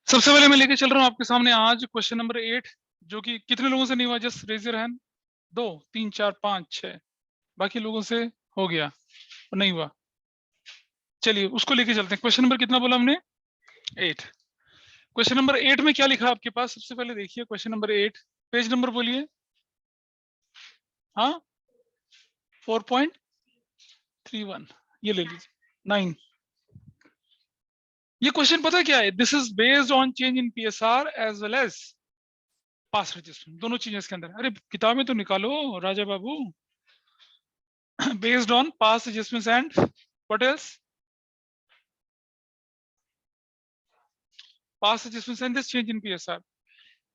सबसे पहले मैं लेके चल रहा हूँ आपके सामने आज क्वेश्चन नंबर 8, जो कि कितने लोगों से नहीं हुआ? Just raise your hand. 2 3 4 5 6, बाकी लोगों से हो गया और नहीं हुआ। चलिए उसको लेके चलते हैं। क्वेश्चन नंबर कितना बोला हमने? 8। क्वेश्चन नंबर 8 में क्या लिखा है आपके पास? सबसे पहले देखिए क्वेश्चन नंबर 8, पेज नंबर बोलिए। हाँ, 4.31, ये ले लीजिए। 9। ये क्वेश्चन पता क्या है? This is based on change in PSR as well as pass रजिस्टमेंट, दोनों चीजें इसके अंदर। अरे किताबें तो निकालो Raja Babu. based on past adjustments and what else? Past adjustments and this change in PSR.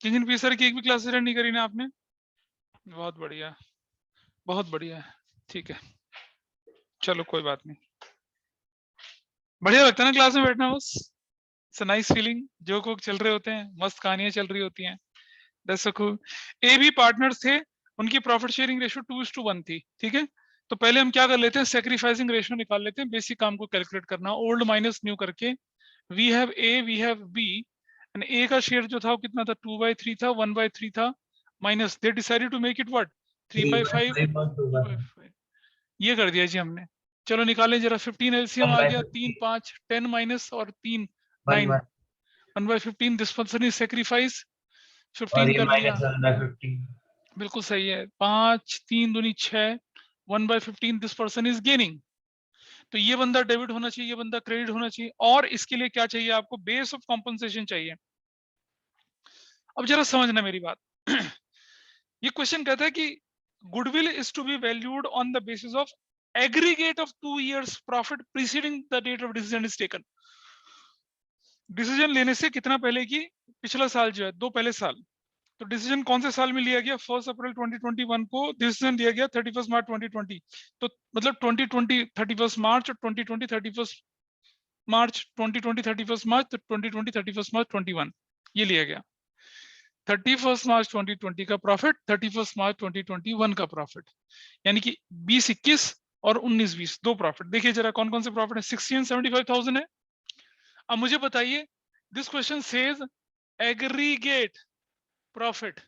Change in PSR की एक भी क्लास अटेंड नहीं करी ना आपने? बहुत बढ़िया, बहुत बढ़िया, ठीक है, चलो कोई बात नहीं। बढ़िया लगता है ना क्लास में बैठना, बस it's a nice feeling. Joke वोक चल रहे होते हैं, मस्त कहानियां चल रही होती हैं। That's so cool. A B partners थे, उनकी प्रॉफिट शेयरिंग रेशियो 2:1 थी, ठीक है। तो पहले हम क्या कर लेते हैं? सेक्रीफाइसिंग रेशियो निकाल लेते हैं। बेसिक काम को कैलकुलेट करना, ओल्ड माइनस न्यू करके। We have A, we have B, and A का शेयर जो था वो कितना था? 2/3 था, 1/3 था, minus they decided to make it what? 3/5, 2/5। ये कर दिया जी हमने। चलो निकालें जरा। 15 एलसीएम आ गया, 3 5 10 माइनस और 3 9, 1/15। दिस पर्सन इज सेक्रीफाइस, 15 कर लिया, बिल्कुल सही है। 5 3 दूनी 6, 1/15। This person is gaining. तो ये बंदा डेबिट होना चाहिए, ये बंदा क्रेडिट होना चाहिए। और इसके लिए क्या चाहिए आपको? बेस ऑफ कॉम्पनसेशन चाहिए। अब जरा समझना मेरी बात। ये क्वेश्चन कहता है कि goodwill is to be valued on the basis of aggregate of 2 years profit preceding the date of decision is taken. Decision लेने से कितना पहले की? पिछला साल जो है, 2 पहले साल। तो डिसीजन कौन से साल में लिया गया? 1 अप्रैल 2021 को डिसीजन लिया गया, 31 मार्च 2020। तो मतलब 2020 31 मार्च और 2020 31 मार्च, 2020 31 मार्च, तो 2020 31 मार्च 21, ये लिया गया। 31 मार्च 2020 का प्रॉफिट, 31 मार्च 2021 का प्रॉफिट, यानी कि 20-21 और 19-20 दो प्रॉफिट। देखिए जरा कौन कौन से प्रॉफिट है। 60 and 75,000 है। अब मुझे बताइए, this question says aggregate profit.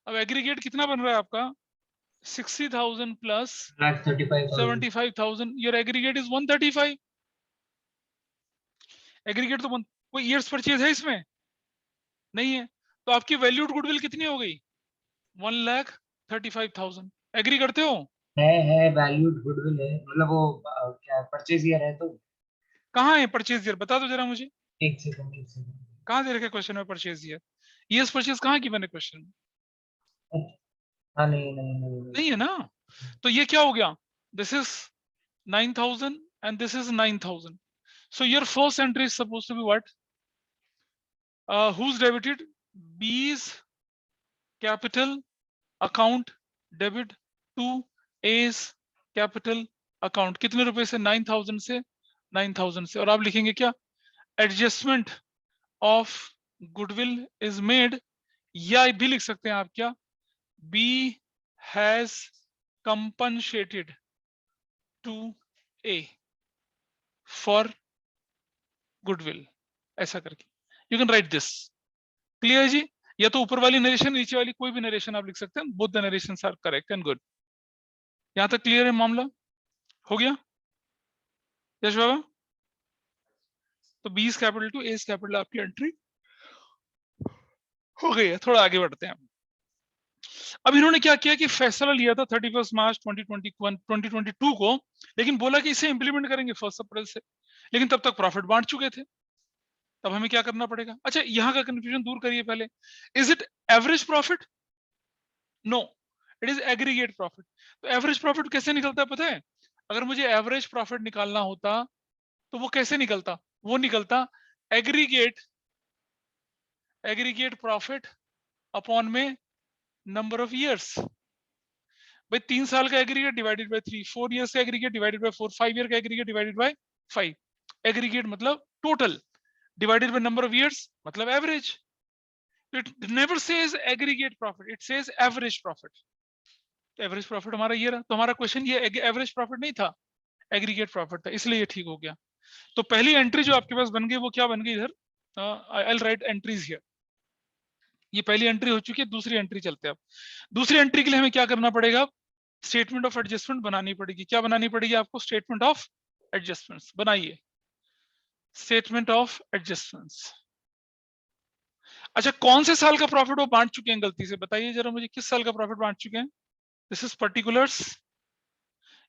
अब एग्रीगेट कितना बन रहा है आपका? 60,000 plus 75,000, your aggregate is 135। Aggregate तो कोई ईयर्स परचेज है इसमें? नहीं है। तो आपकी वैल्यूड गुडविल कितनी हो गई? 1,35,000। एग्री करते हो? है वैल्यूड गुडविल है, मतलब वो क्या परचेज ईयर है तो। कहाँ है परचेज ईयर? बता दो जरा मुझे। एक सेकंड एक सेकंड। कहाँ दे रखे क्वेश्चन में परचेज ईयर? ईयर्स परचेज कहाँ की बने क्वेश्चन में? हाँ नहीं नहीं नहीं, नहीं। नहीं है ना। तो ये क्या हो गया? This is 9,000 and this is 9,000. So your first entry is supposed to be what? Who's debited? B's capital account debit to A's capital account। कितने रुपए से? 9,000 से, 9,000 से। और आप लिखेंगे क्या? Adjustment of goodwill is made, या भी लिख सकते हैं आप क्या? B has compensated to A for goodwill, ऐसा करके you can write this. Clear जी? या तो ऊपर वाली नरेशन, नीचे वाली कोई भी नरेशन आप लिख सकते हैं। Both the narrations are correct and good. यहां तक क्लियर है मामला? हो गया यश बाबा? तो B's capital to S capital आपकी एंट्री हो गई है। थोड़ा आगे बढ़ते हैं। अब इन्होंने क्या किया कि फैसला लिया था 31 मार्च 2022 को, लेकिन बोला कि इसे इंप्लीमेंट करेंगे 1 अप्रैल से। लेकिन तब तक प्रॉफिट बांट चुके थे। तब हमें क्या करना पड़ेगा? अच्छा, यहां का कंफ्यूजन दूर करिए पहले। Is it average profit? No, it is aggregate profit. तो एवरेज प्रॉफिट कैसे निकलता है पता है? अगर मुझे एवरेज प्रॉफिट निकालना होता तो वो कैसे निकलता? वो निकलता एग्रीगेट, एग्रीगेट प्रॉफिट अपॉन में नंबर ऑफ ईयर्स। भाई 3 साल का एग्रीगेट डिवाइडेड बाय 3, 4 इयर्स का एग्रीगेट डिवाइडेड बाय 4, 5 ईयर का एग्रीगेट डिवाइडेड बाय 5। एग्रीगेट मतलब total, divided by number of years मतलब average. It never says aggregate profit, it says average profit. Average profit हमारा ये रहा। तो हमारा क्वेश्चन ये एवरेज प्रॉफिट नहीं था, एग्रीगेट प्रॉफिट था, इसलिए ये ठीक हो गया। तो पहली एंट्री जो आपके पास बन गई वो क्या बन गई इधर? आई राइट एंट्रीज हियर। ये पहली एंट्री हो चुकी है, दूसरी एंट्री चलते हैं अब। दूसरी एंट्री के लिए हमें क्या करना पड़ेगा, स्टेटमेंट ऑफ एडजस्टमेंट बनानी पड़ेगी। क्या बनानी पड़ेगी आपको, स्टेटमेंट ऑफ एडजस्टमेंट्स बनाइए, स्टेटमेंट ऑफ एडजस्टमेंट्स। अच्छा, कौन से साल का प्रॉफिट वो बांट चुके हैं गलती से, बताइए जरा मुझे, किस साल का प्रॉफिट बांट चुके हैं। This is particulars.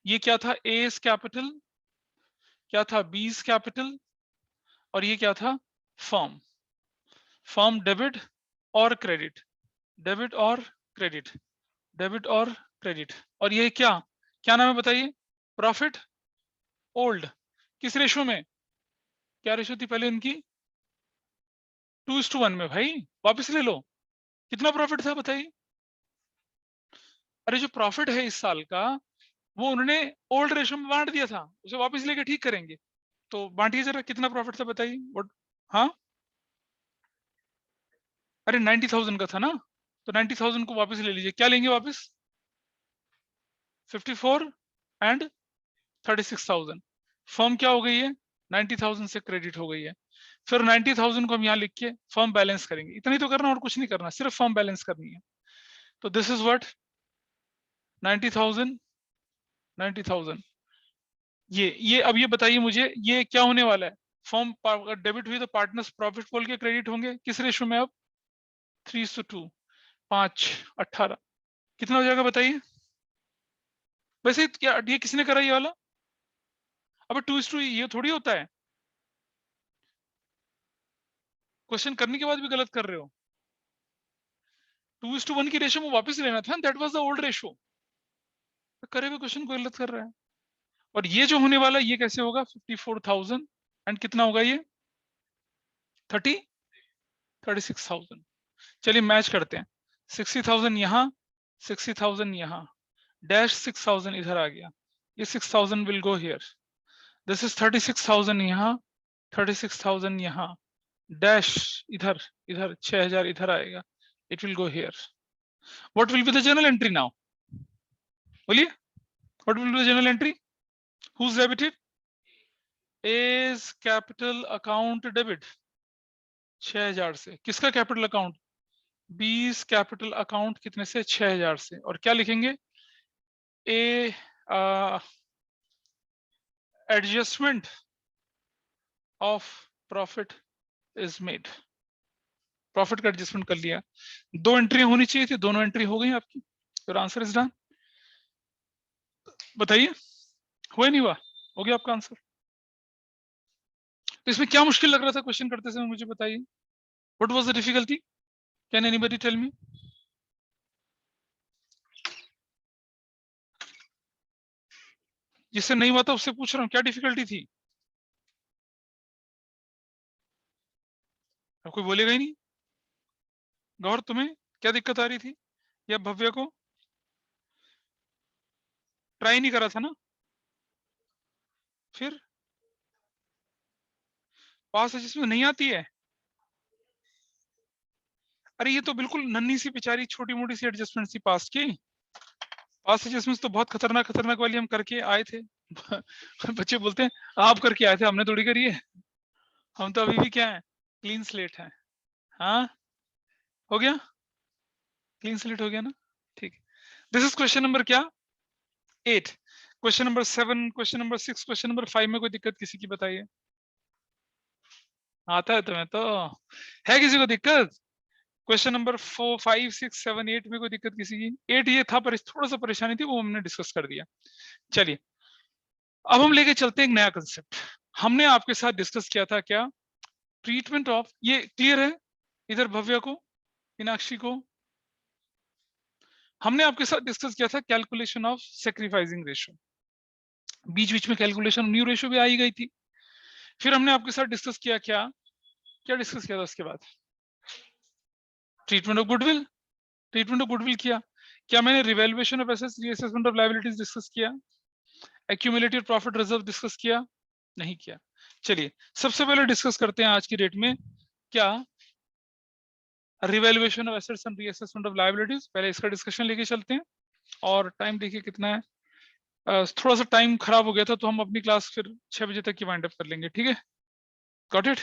ये क्या था, एस कैपिटल, क्या था बीस कैपिटल, और ये क्या था फर्म। फर्म डेबिट और क्रेडिट, डेबिट और क्रेडिट, डेबिट और क्रेडिट। और ये क्या क्या नाम है बताइए, प्रॉफिट ओल्ड। किस रेशो में, क्या रेशो थी पहले इनकी, 2:1 में। भाई वापस ले लो, कितना प्रॉफिट था बताइए। अरे जो प्रॉफिट है इस साल का, वो उन्होंने ओल्ड रेशो में बांट दिया था, उसे वापस लेके ठीक करेंगे। तो बांटिए जरा, कितना प्रॉफिट था बताइए। व्हाट, हाँ, अरे 90,000 का था ना, तो 90,000 को वापस ले लीजिए। क्या लेंगे वापस, 54 एंड 36,000। फर्म क्या हो गई है, 90,000 से क्रेडिट हो गई है। फिर 90,000 को हम यहाँ लिख के फर्म बैलेंस करेंगे। इतना ही तो करना, और कुछ नहीं करना, सिर्फ फर्म बैलेंस करनी है। तो दिस इज व्हाट, 90,000, 90,000। ये अब ये बताइए मुझे, ये क्या होने वाला है, फर्म डेबिट हुई तो पार्टनर्स प्रॉफिट बोल के क्रेडिट होंगे, किस रेशो में अब, 3:2, 5, 18। कितना हो जाएगा बताइए। वैसे क्या ये किसने करा ये वाला, अब 2:2 ये थोड़ी होता है, क्वेश्चन करने के बाद भी गलत कर रहे हो। 2:1 की रेशो में वापस लेना था, that was the old ratio. करे हुए क्वेश्चन को गलत कर रहा है। और ये जो होने वाला है ये कैसे होगा, 54,000 एंड कितना होगा ये, 36,000। चलिए मैच करते हैं, 60,000 यहाँ, 60,000 यहाँ, डैश 6,000 इधर आ गया, ये 6,000 will go here. This is 36,000 यहाँ, 36,000 यहाँ, डैश इधर, इधर 6,000 इधर आएगा, it will go here. What will be the journal entry now, बोलिए, what will be the journal entry, who's debited, as capital account debit 6,000 से, किसका कैपिटल अकाउंट, 20 कैपिटल अकाउंट कितने से, 6,000 से। और क्या लिखेंगे, A adjustment of profit is made. Profit का एडजस्टमेंट कर लिया। दो एंट्री होनी चाहिए थी, दोनों एंट्री हो गई आपकी। Your answer is done. बताइए, हुआ नहीं हुआ, हो गया आपका आंसर। तो इसमें क्या मुश्किल लग रहा था क्वेश्चन करते समय, मुझे बताइए, what was the difficulty, can anybody tell me. जिससे नहीं हुआ था उससे पूछ रहा हूँ, क्या डिफिकल्टी थी। अब कोई बोलेगा ही नहीं। गौर, तुम्हें क्या दिक्कत आ रही थी, या भव्य को, ट्राई नहीं करा था ना, फिर पास है जिसमें नहीं आती है। अरे ये तो बिल्कुल नन्ही सी बेचारी छोटी मोटी सी एडजस्टमेंट सी पास्ट की। पास्ट एडजस्टमेंट तो बहुत खतरनाक खतरनाक वाली हम करके आए थे। बच्चे बोलते हैं आप करके आए थे, हमने थोड़ी करी है, हम तो अभी भी क्या है, क्लीन स्लेट है। हाँ, हो गया, क्लीन स्लेट हो गया ना, ठीक है। दिस इज क्वेश्चन नंबर क्या, 8। Question number 7, question number 6, question number 5 में कोई दिक्कत किसी की, बताइए। आता है तुम्हें तो, है किसी को दिक्कत। क्वेश्चन नंबर 4, 5, 6, 7, 8 में कोई दिक्कत किसी की। 8 ये था पर थोड़ा सा परेशानी थी, वो हमने डिस्कस कर दिया। चलिए अब हम लेके चलते हैं एक नया कंसेप्ट। हमने आपके साथ डिस्कस किया था क्या, ट्रीटमेंट ऑफ, ये क्लियर है इधर भव्य को, मीनाक्षी को, हमने आपके साथ डिस्कस किया था कैलकुलेशन ऑफ सेक्रीफाइसिंग रेशियो। बीच बीच में कैलकुलेशन न्यू रेशियो भी आई गई थी। फिर हमने आपके साथ डिस्कस किया क्या, क्या डिस्कस किया था उसके बाद, treatment of goodwill, treatment of goodwill किया। क्या मैंने revaluation of assets, reassessment of liabilities discuss किया, एक्यूमुलेटेड प्रॉफिट रिजर्व डिस्कस किया, नहीं किया। चलिए सबसे पहले डिस्कस करते हैं आज की डेट में क्या, revaluation of assets and reassessment of liabilities. पहले इसका डिस्कशन लेके चलते हैं। और टाइम देखिए कितना है, थोड़ा सा टाइम खराब हो गया था, तो हम अपनी क्लास फिर 6 बजे तक की वाइंड अप कर लेंगे, ठीक है। गॉट इट,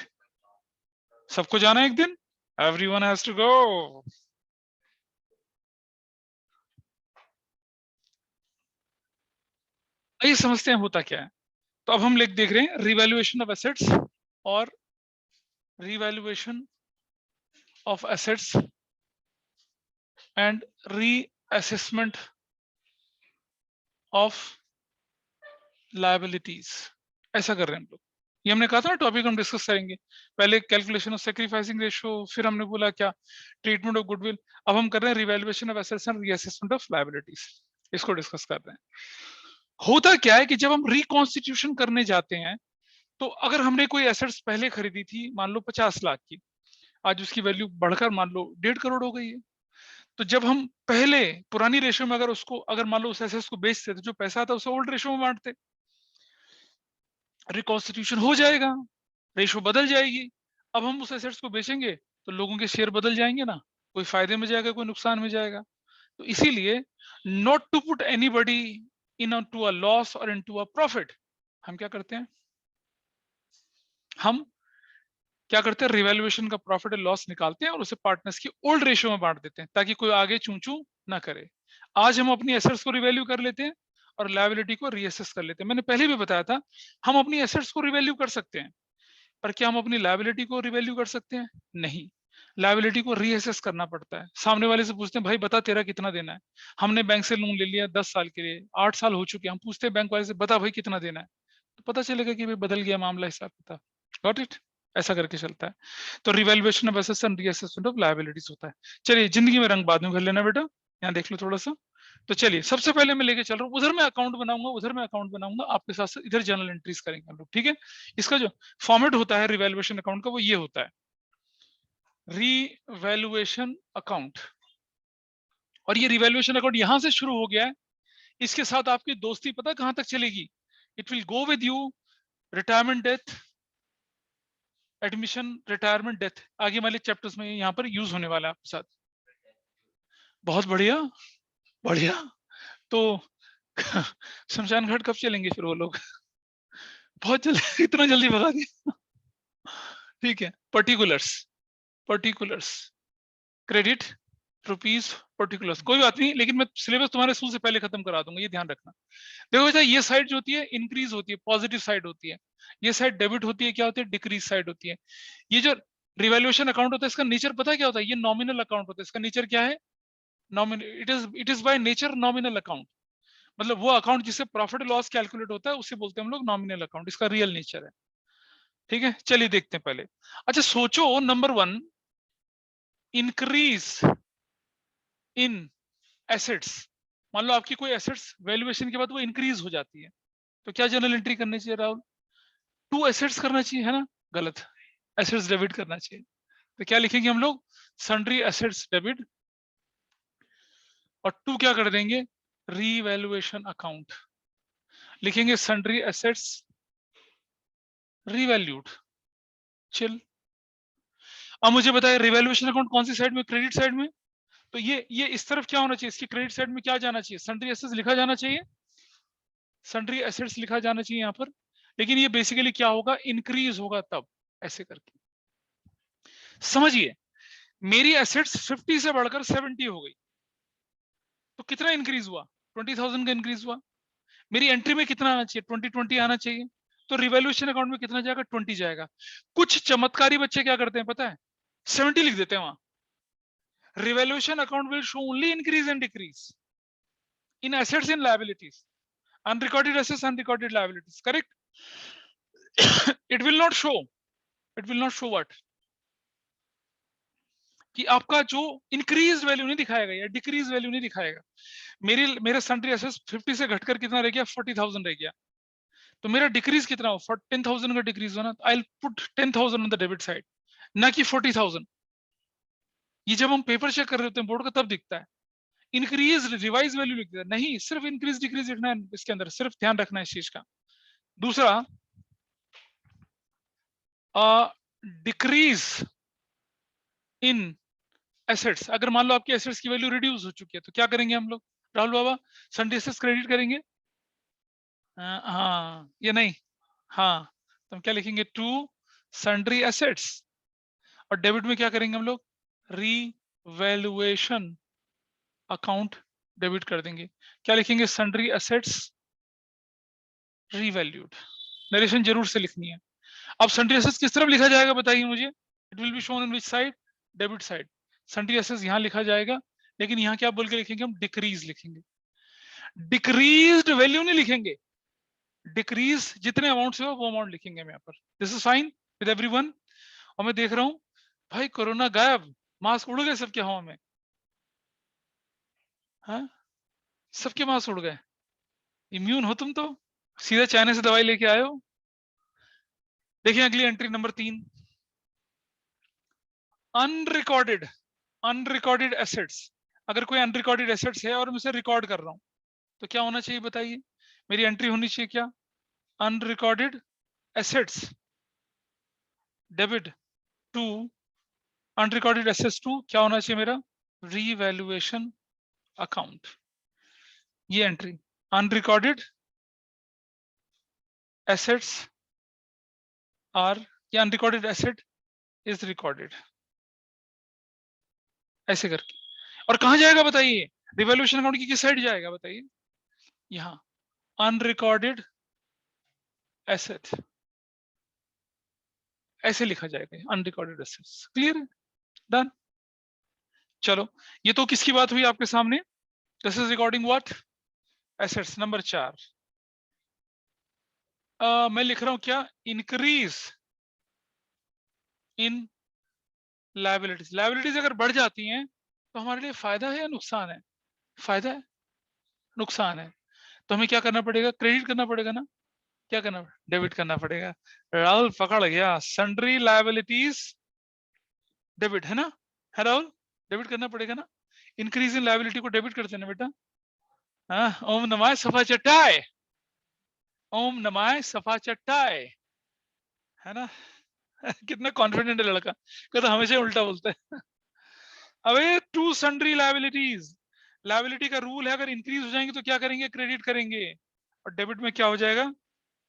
सबको जाना है एक दिन, एवरीवन हैज टू गो। आइए समझते हैं होता क्या है। तो अब हम देख रहे हैं रिवैल्यूएशन ऑफ एसेट्स और revaluation of assets and reassessment of liabilities, ऐसा कर रहे हैं हम लोग। ये हमने कहा था ना टॉपिक हम डिस्कस करेंगे, पहले कैलकुलेशन ऑफ सैक्रिफाइसिंग रेशियो, फिर हमने बोला क्या ट्रीटमेंट ऑफ गुडविल, अब हम कर रहे हैं revaluation of assets and reassessment of liabilities, इसको डिस्कस कर रहे हैं। होता क्या है कि जब हम रिकॉन्स्टिट्यूशन करने जाते हैं, तो अगर हमने कोई एसेट्स पहले खरीदी थी मान लो 50 लाख की, आज उसकी वैल्यू बढ़कर मान लो 1.5 करोड़ हो गई है, तो जब हम पहले पुरानी रेशियो में अगर मान लो उस एसेट्स को बेचते, तो जो पैसा आता है उसे ओल्ड रेशियो में बांटते, रिकॉन्स्टिट्यूशन हो जाएगा, रेशियो बदल जाएगी। अब हम उस एसेट्स को बेचेंगे तो लोगों के शेयर बदल जाएंगे ना, कोई फायदे में जाएगा कोई नुकसान में जाएगा। तो इसीलिए not to put anybody into a loss और इनटू अ प्रॉफिट, हम क्या करते हैं, हम क्या करते हैं, रिवैल्यूएशन का प्रॉफिट एंड लॉस निकालते हैं और उसे पार्टनर्स की ओल्ड रेशियो में बांट देते हैं, ताकि कोई आगे चूचू ना करे। आज हम अपनी एसेट्स को रिवैल्यू कर लेते हैं और लायबिलिटी को रीअसेस कर लेते हैं। मैंने पहले भी बताया था, हम अपनी एसेट्स को रिवैल्यू कर सकते हैं, पर क्या हम अपनी लायबिलिटी को रिवैल्यू कर सकते हैं? नहीं, लायबिलिटी को रीअसेस करना पड़ता है। सामने वाले से पूछते हैं भाई बता तेरा कितना देना है, हमने बैंक से लोन ले लिया 10 साल के लिए, 8 साल हो चुके हैं, हम पूछते हैं बैंक वाले से बता भाई कितना देना है, तो पता चलेगा कि भाई बदल गया मामला, हिसाब किताब। Got it? ऐसा करके चलता है। तो revaluation of assets and reassessment of liabilities होता है। चलिए, जिंदगी में रंग बाद में भर लेना बेटा, यहाँ देख लो थोड़ा सा। तो चलिए, सबसे पहले मैं लेके चल रहा हूँ, उधर मैं अकाउंट बनाऊंगा, उधर मैं अकाउंट बनाऊंगा, आपके साथ साथ इधर जर्नल एंट्रीज करेंगे हम लोग, ठीक है। इसका जो फॉर्मेट होता है रिवैल्यूएशन अकाउंट का, वो ये होता है, रिवैल्यूएशन अकाउंट। और ये रिवैल्यूएशन अकाउंट यहां से शुरू हो गया है, इसके साथ आपकी दोस्ती पता कहां तक चलेगी? It will go with you retirement death, admission, retirement, death, आगे वाले चैप्टर्स में यहाँ पर यूज होने वाला है आपके साथ। बहुत बढ़िया, बढ़िया। तो शमशान घाट कब चलेंगे फिर वो लोग? बहुत जल्दी, इतना जल्दी भगा दिया। ठीक है, particulars, particulars, credit, rupees, particulars, कोई बात नहीं, लेकिन मैं सिलेबस तुम्हारे स्कूल से पहले खत्म करा दूंगा, ये ध्यान रखना। देखो बेटा, ये साइड जो होती है इंक्रीज होती है, पॉजिटिव साइड होती है, ये साइड डेबिट होती है, क्या होती है, डिक्रीज साइड होती है। ये जो रिवैल्यूएशन अकाउंट होता है, इसका नेचर पता है क्या होता है? ये नॉमिनल अकाउंट होता है, इसका नेचर क्या है? Nominal, it is by nature nominal account. मतलब वो अकाउंट जिससे प्रॉफिट लॉस कैलकुलेट होता है उसे बोलते हैं हम लोग नॉमिनल अकाउंट, इसका रियल नेचर है। ठीक है, चलिए देखते हैं पहले। अच्छा सोचो, नंबर 1, इंक्रीज इन एसेट्स। मान लो आपकी कोई एसेट्स वैल्यूएशन के बाद वो इंक्रीज हो जाती है, तो क्या जर्नल एंट्री करनी चाहिए राहुल? टू एसेट्स करना चाहिए, है ना? गलत, एसेट्स डेबिट करना चाहिए। तो क्या लिखेंगे हम लोग? सन्ड्री एसेट्स डेबिट, और टू क्या कर देंगे? रीवैल्यूएशन अकाउंट लिखेंगे, सन्ड्री एसेट्स रीवैल्यूड। चिल। अब मुझे बताए रिवैल्यूएशन अकाउंट कौन सी साइड में? क्रेडिट साइड में। तो ये इस तरफ क्या होना चाहिए? इसकी क्रेडिट साइड में क्या जाना चाहिए? सन्ड्री एसेट्स लिखा जाना चाहिए, सन्ड्री एसेट्स लिखा जाना चाहिए यहाँ पर। लेकिन ये बेसिकली क्या होगा? इंक्रीज होगा तब, ऐसे करके समझिए। मेरी एसेट्स 50 से बढ़कर 70 हो गई, तो कितना इंक्रीज हुआ? 20,000 का इंक्रीज हुआ। मेरी एंट्री में कितना आना चाहिए? 20 आना चाहिए। तो रिवैल्यूएशन अकाउंट में कितना जाएगा? 20 जाएगा। कुछ चमत्कारी बच्चे क्या करते हैं पता है? 70 लिख देते हैं वहां। Revaluation account will show only increase and decrease in assets and liabilities, unrecorded assets, unrecorded liabilities, correct? It will not show what? कि आपका जो इंक्रीज वैल्यू नहीं दिखाएगा या डिक्रीज वैल्यू नहीं दिखाएगा। मेरा सन्ड्री एसेट्स 50 से घटकर कितना रह गया? 40,000 रह गया। तो मेरा डिक्रीज कितना हो? 10,000 का डिक्रीज होना, I will put 10,000 on the debit side, ना कि 40,000। ये जब हम पेपर चेक कर रहे होते हैं बोर्ड का, तब दिखता है। इंक्रीज रिवाइज वैल्यू लिख दिया, नहीं, सिर्फ इंक्रीज डिक्रीज लिखना है इसके अंदर, सिर्फ ध्यान रखना है इस चीज का। दूसरा, डिक्रीज इन एसेट्स। अगर मान लो आपकी एसेट्स की वैल्यू रिड्यूस हो चुकी है, तो क्या करेंगे हम लोग राहुल बाबा? सन्ड्री एसेट्स क्रेडिट करेंगे। हाँ, ये नहीं, हाँ, तो हम क्या लिखेंगे? टू सन्ड्री एसेट्स, और डेबिट में क्या करेंगे हम लोग, रीवैल्यूएशन अकाउंट डेबिट कर देंगे। क्या लिखेंगे, सन्ड्री एसेट्स रीवैल्यूड। नरेशन जरूर से लिखनी है। अब सन्ड्री एसेट्स किस तरफ लिखा जाएगा बताइए मुझे, it will be shown in which side, debit side. Sundry assets यहाँ लिखा जाएगा, लेकिन यहाँ क्या बोल के लिखेंगे हम, डिक्रीज लिखेंगे। डिक्रीज्ड वैल्यू नहीं लिखेंगे, डिक्रीज जितने अमाउंट से हो वो अमाउंट लिखेंगे हम यहाँ पर। This is fine with everyone. और मैं देख रहा हूँ भाई कोरोना गायब, मास्क उड़ गए सबके हवा में, हाँ सबके मास्क उड़ गए। इम्यून हो तुम तो, सीधा चाइना से दवाई लेके आए हो। देखिए अगली entry number 3, unrecorded, unrecorded assets. अगर कोई अनरिकॉर्डेड एसेट्स है और मैं उसे रिकॉर्ड कर रहा हूं तो क्या होना चाहिए बताइए, मेरी एंट्री होनी चाहिए क्या, unrecorded assets debit to, unrecorded assets to क्या होना चाहिए मेरा, रीवैल्यूएशन अकाउंट। ये एंट्री, अनरिकॉर्डेड एसेट्स आर, या अनरिकॉर्डेड एसेट इज रिकॉर्डेड, ऐसे करके। और कहां जाएगा बताइए, रिवैल्यूएशन अकाउंट की किस साइड जाएगा बताइए, यहां अनरिकॉर्डेड एसेट, ऐसे लिखा जाएगा अनरिकॉर्डेड एसेट्स। क्लियर है, डन। चलो ये तो किसकी बात हुई आपके सामने, this is recording what, assets. Number 4 मैं लिख रहा हूं क्या, इंक्रीज इन लायबिलिटीज। लायबिलिटीज अगर बढ़ जाती हैं तो हमारे लिए फायदा है या नुकसान है, फायदा है, नुकसान है। तो हमें क्या करना पड़ेगा, क्रेडिट करना पड़ेगा ना, क्या करना, डेबिट करना पड़ेगा। राहुल पकड़ गया, सन्ड्री लायबिलिटीज डेबिट है ना, है राहुल, डेबिट करना पड़ेगा ना। इंक्रीज इन लायबिलिटी को डेबिट करते हैं ना बेटा, हाँ, ओम नमः सफा चट्टाए, ओम नमः सफा चट्टाए, है ना। कितना कॉन्फिडेंट है लड़का, कहता हमेशा उल्टा बोलता है। अबे टू सन्ड्री लायबिलिटीज, लायबिलिटी का रूल है अगर इंक्रीज हो जाएंगे तो क्या करेंगे, क्रेडिट करेंगे, और डेबिट में क्या हो जाएगा,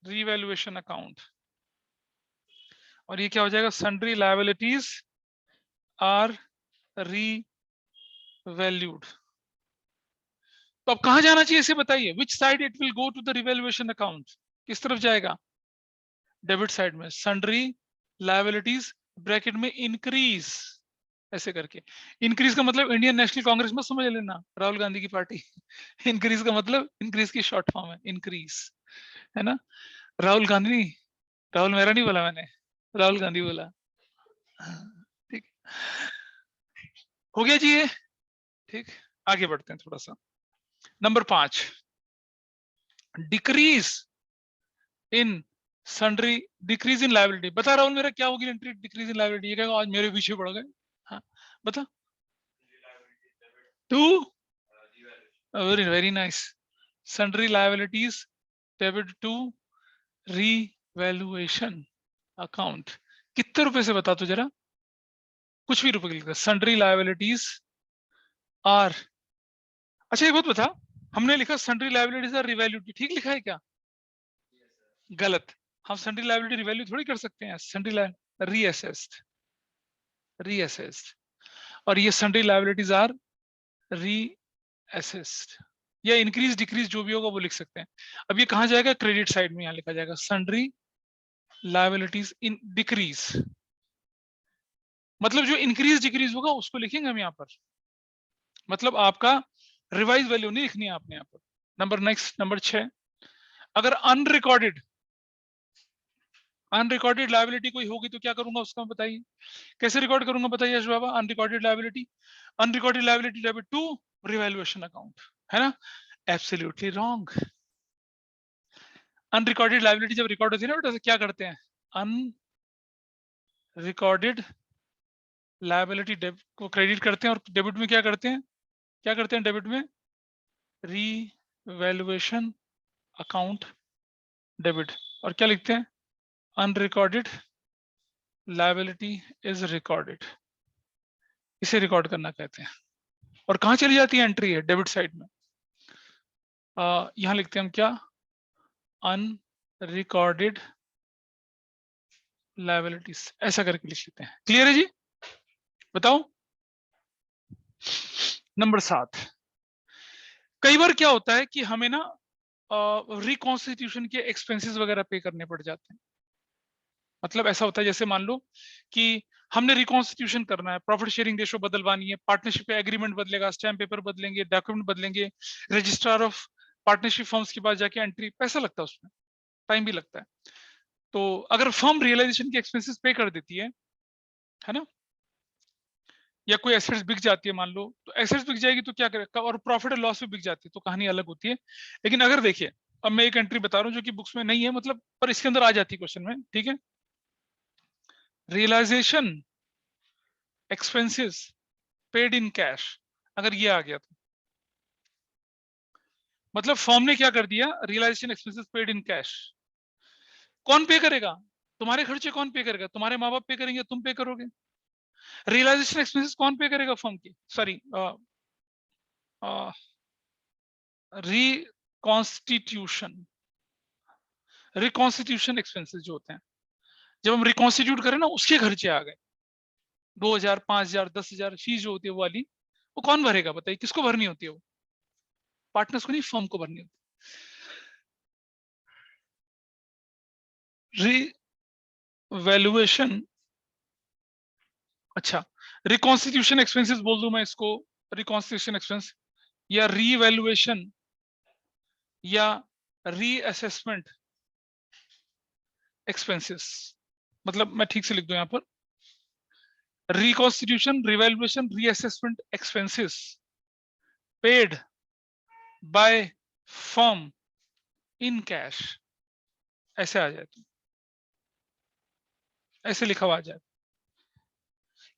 रीवैल्यूएशन अकाउंट। और ये क्या हो जाएगा, सन्ड्री लायबिलिटीज आर रीवैल्यूड। तो अब कहां जाना चाहिए इसे बताइए, which side it will go to the revaluation account, किस तरफ जाएगा, डेबिट साइड में, सन्ड्री लायबिलिटीज ब्रैकेट में इंक्रीज, ऐसे करके। इंक्रीज का मतलब इंडियन नेशनल कांग्रेस में समझ लेना, राहुल गांधी की पार्टी। इंक्रीज का मतलब इंक्रीज की शॉर्ट फॉर्म है, इंक्रीज, है ना। राहुल गांधी नहीं, राहुल मेरा नहीं बोला मैंने, राहुल गांधी बोला। ठीक, हो गया जी ये, ठीक। आगे बढ़ते हैं थोड़ा सा। Number 5, decrease in sundry, decrease in liability. बता राहुल मेरा क्या होगी एंट्री, डिक्रीज इन लायबिलिटी, ये कहेगा आज मेरे पीछे पड़ गए, हाँ बता। To, very very nice, sundry liabilities debit to revaluation account. कितने रुपए से बता तो जरा, कुछ भी रुपए के लिए, सन्ड्री लायबिलिटीज आर, अच्छा एक बात बता, हमने लिखा सन्ड्री लायबिलिटीज आर रिवैल्यूड, ठीक लिखा है क्या, गलत। हम सन्ड्री लायबिलिटी रिवैल्यू थोड़ी कर सकते हैं, सन्ड्री रीअसेस्ड, रीअसेस्ड। और ये सन्ड्री लायबिलिटीज आर रीअसेस्ड, या इंक्रीज डिक्रीज जो भी होगा वो लिख सकते हैं। अब ये कहां जाएगा, क्रेडिट साइड में, यहां लिखा जाएगा सन्ड्री लायबिलिटीज इन डिक्रीज, मतलब जो इंक्रीज डिक्रीज होगा उसको लिखेंगे हम यहाँ पर, मतलब आपका रिवाइज वैल्यू नहीं लिखनी है आपने यहाँ पर। नंबर नेक्स्ट, नंबर 6, अगर अनरिकॉर्डेड, अनरिकॉर्डेड लायबिलिटी कोई होगी तो क्या करूंगा उसका बताइए, कैसे रिकॉर्ड करूंगा बताइए यश बाबा, unrecorded liability, unrecorded liability debit to revaluation account, है ना, एब्सोल्युटली रॉन्ग। अनरिकॉर्डेड लायबिलिटी जब रिकॉर्ड होती है ना बेटा, क्या करते हैं, अनरिकॉर्डेड लायबिलिटी को क्रेडिट करते हैं, और डेबिट में क्या करते हैं, क्या करते हैं डेबिट में, रीवैल्यूएशन अकाउंट डेबिट, और क्या लिखते हैं, अनरिकॉर्डेड लायबिलिटी इज रिकॉर्डेड, इसे रिकॉर्ड करना कहते हैं। और कहां चली जाती है एंट्री है, डेबिट साइड में, यहां लिखते हैं हम क्या, अनरिकॉर्डेड लायबिलिटीज, ऐसा करके लिख लेते हैं। क्लियर है जी, बताओ। नंबर 7, कई बार क्या होता है कि हमें ना रिकॉन्स्टिट्यूशन के एक्सपेंसेस वगैरह पे करने पड़ जाते हैं। मतलब ऐसा होता है जैसे मान लो कि हमने रिकॉन्स्टिट्यूशन करना है, प्रॉफिट शेयरिंग रेशो बदलवानी है, पार्टनरशिप एग्रीमेंट बदलेगा, स्टैम्प पेपर बदलेंगे, डॉक्यूमेंट बदलेंगे, रजिस्ट्रार ऑफ पार्टनरशिप फर्म्स के पास जाके एंट्री, पैसा लगता है उसमें, टाइम भी लगता है। तो अगर फर्म रियलाइजेशन के एक्सपेंसेस पे कर देती है ना, या कोई एसेट्स बिक जाती है मान लो, तो एसेट्स बिक जाएगी तो क्या करेगा, और प्रॉफिट और लॉस भी बिक जाती है तो कहानी अलग होती है। लेकिन अगर देखिए, अब मैं एक एंट्री बता रहा हूँ जो कि बुक्स में नहीं है, मतलब पर इसके अंदर आ जाती है क्वेश्चन में, ठीक है। Realisation expenses paid in cash, अगर ये आ गया तो मतलब फर्म ने क्या कर दिया, realisation expenses paid in cash. कौन पे करेगा, तुम्हारे खर्चे कौन पे करेगा, तुम्हारे माँ बाप पे करेंगे, तुम पे करोगे। रियलाइजेशन एक्सपेंसेस कौन पे करेगा फर्म की, सॉरी रिकॉन्स्टिट्यूशन, रिकॉन्स्टिट्यूशन एक्सपेंसेस जो होते हैं, जब हम रिकॉन्स्टिट्यूट करें ना, उसके खर्चे आ गए, 2000, 5000, 10,000 फीस जो होती है वो वाली, वो कौन भरेगा बताइए, किसको भरनी होती है वो, पार्टनर्स को नहीं, फर्म को भरनी होती है। रिवैल्यूएशन, अच्छा, रिकॉन्स्टिट्यूशन एक्सपेंसेस बोल दूं मैं इसको, रिकॉन्स्टिट्यूशन एक्सपेंस या रीवैल्यूएशन या रीअसेसमेंट एक्सपेंसेस, मतलब मैं ठीक से लिख दूं यहां पर, reconstitution, revaluation, reassessment expenses paid by firm in cash, ऐसे आ जाए, तो ऐसे लिखा हुआ आ जाए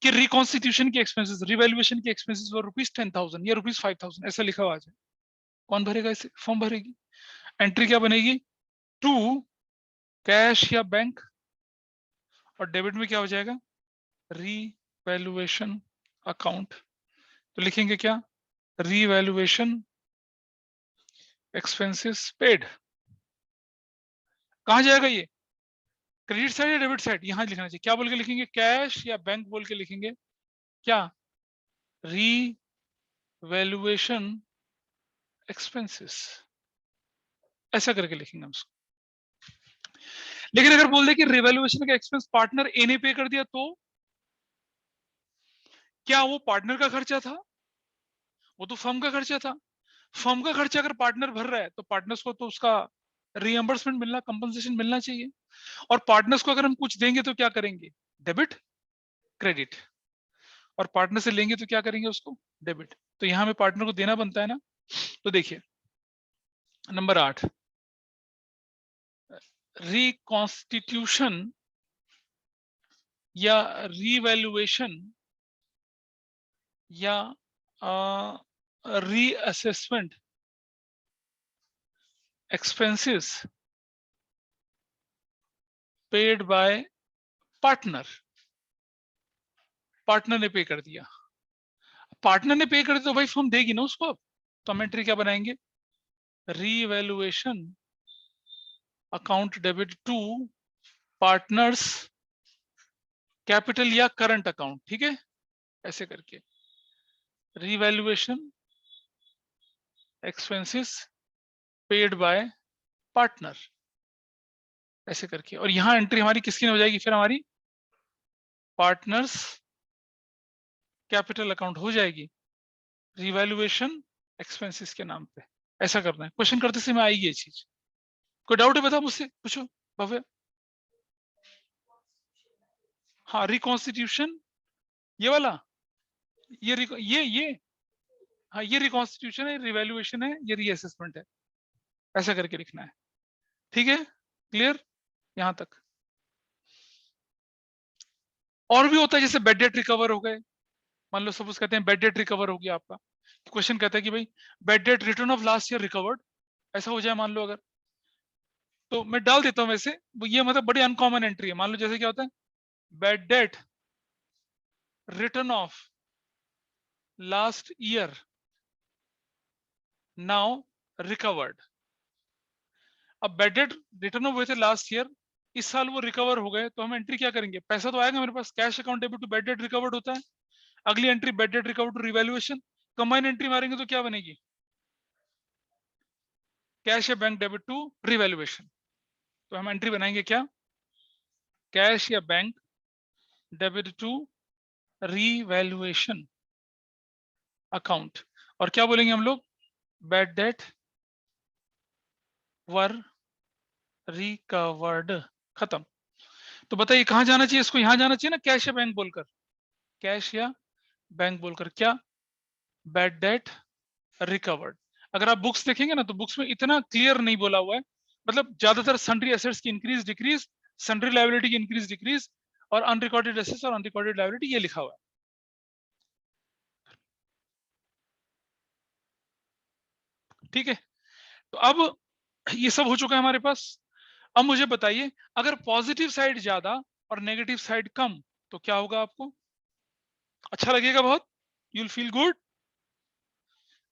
कि रिकॉन्स्टिट्यूशन के एक्सपेंसेस, रिवैल्यूएशन के एक्सपेंसेस वर ₹10,000 या ₹5,000, ऐसा लिखा हुआ आ जाए, कौन भरेगा इसे, फर्म भरेगी। एंट्री क्या बनेगी, टू कैश या बैंक, और डेबिट में क्या हो जाएगा, रीवैल्यूएशन अकाउंट, तो लिखेंगे क्या, रीवैल्यूएशन एक्सपेंसेस पेड। कहां जाएगा ये, क्रेडिट साइड या डेबिट साइड, यहां लिखना चाहिए, क्या बोल के लिखेंगे, कैश या बैंक बोल के लिखेंगे, क्या, रीवैल्यूएशन एक्सपेंसेस, ऐसा करके लिखेंगे हम उसको। लेकिन अगर बोल दे कि रिवैल्यूएशन का एक्सपेंस पार्टनर ए ने पे कर दिया, तो क्या वो पार्टनर का खर्चा था, वो तो फर्म का खर्चा था। फर्म का खर्चा अगर पार्टनर भर रहा है तो पार्टनर्स को तो उसका रीएम्बर्समेंट मिलना, कंपनसेशन मिलना चाहिए। और पार्टनर्स को अगर हम कुछ देंगे तो क्या करेंगे, डेबिट क्रेडिट, और पार्टनर से लेंगे तो क्या करेंगे उसको, डेबिट। तो यहां हमें पार्टनर को देना बनता है ना। तो देखिए नंबर 8, रिकॉन्स्टिट्यूशन या रीवैल्यूएशन या reassessment expenses paid by partner, partner ने पे कर दिया, पार्टनर ने पे कर दिया तो भाई फर्म देगी ना उसको। अब तो हम एंट्री क्या बनाएंगे, revaluation account debit to partners capital या करंट अकाउंट, ठीक है, ऐसे करके revaluation expenses paid by partner, ऐसे करके। और यहां एंट्री हमारी किसकी हो जाएगी, फिर हमारी पार्टनर्स कैपिटल अकाउंट हो जाएगी, रिवैल्यूएशन एक्सपेंसेस के नाम पे। ऐसा करना है, क्वेश्चन करते समय आएगी ये चीज। कोई डाउट है बताओ, मुझसे पूछो भव्य। हाँ, रिकॉन्स्टिट्यूशन ये वाला, ये हाँ, ये रिकॉन्स्टिट्यूशन है, रिवैल्यूएशन है, ये रीअसेसमेंट है, ऐसा करके लिखना है, ठीक है, क्लियर यहां तक। और भी होता है जैसे बेड डेट रिकवर हो गए, मान लो सपोज कहते हैं बेड डेट रिकवर हो गया आपका, क्वेश्चन कहता है कि भाई bed date return of last year recovered, ऐसा हो जाए मान लो अगर, तो मैं डाल देता हूं वैसे, ये मतलब बड़ी अनकॉमन एंट्री है। मान लो जैसे क्या होता है, bed date return of last year now recovered. अब बेड डेट रिटर्न हुए थे लास्ट ईयर, इस साल वो रिकवर हो गए, तो हम एंट्री क्या करेंगे, पैसा तो आएगा मेरे पास, cash account debit to bad debt recovered होता है, अगली entry bad debt recover to revaluation, combine entry मारेंगे तो क्या बनेगी, कैश या बैंक डेबिट टू रिवैल्यूएशन। तो हम एंट्री बनाएंगे क्या, कैश या bank debit to revaluation account, और क्या बोलेंगे हम लोग, बैड डेट वर रिकवर्ड, खत्म। तो बताइए कहां जाना चाहिए इसको, यहां जाना चाहिए ना, कैश या बैंक बोलकर, कैश या बैंक बोलकर, क्या, बैड डेट रिकवर्ड। अगर आप बुक्स देखेंगे ना तो बुक्स में इतना क्लियर नहीं बोला हुआ है, मतलब ज्यादातर सन्ड्री एसेट्स की इंक्रीज डिक्रीज, सन्ड्री लायबिलिटी की इंक्रीज डिक्रीज, और अनरिकॉर्डेड एसेट्स और अनरिकॉर्डेड लायबिलिटी ये लिखा हुआ है। ठीक है, तो अब ये सब हो चुका है हमारे पास। अब मुझे बताइए अगर पॉजिटिव साइड ज्यादा और नेगेटिव साइड कम तो क्या होगा, आपको अच्छा लगेगा बहुत, यू विल फील गुड,